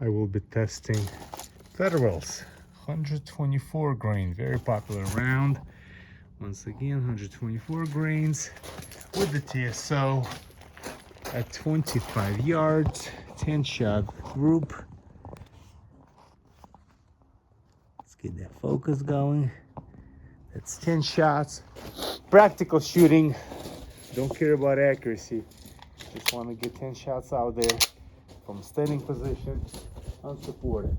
I will be testing Federals. 124 grain, very popular round. Once again, 124 grains with the TSO at 25 yards, 10 shot group. Let's get that focus going. That's 10 shots. Practical shooting. Don't care about accuracy. Just want to get 10 shots out there from standing position, unsupported.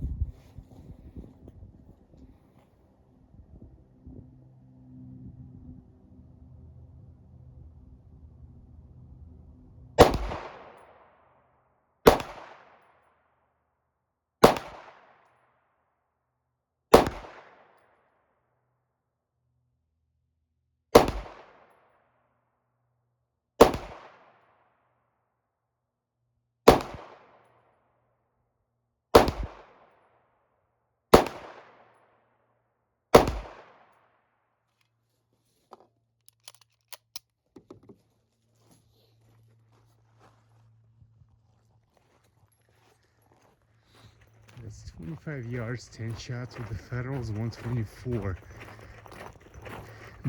That's 25 yards, 10 shots with the Federals, 124.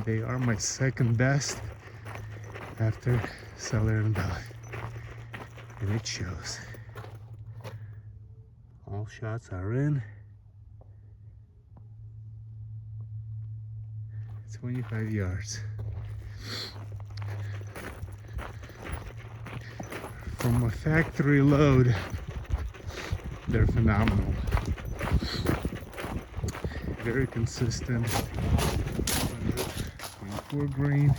They are my second best after Seller and Bell. And it shows. All shots are in. 25 yards. From a factory load, they're phenomenal. Very consistent. 124 grain.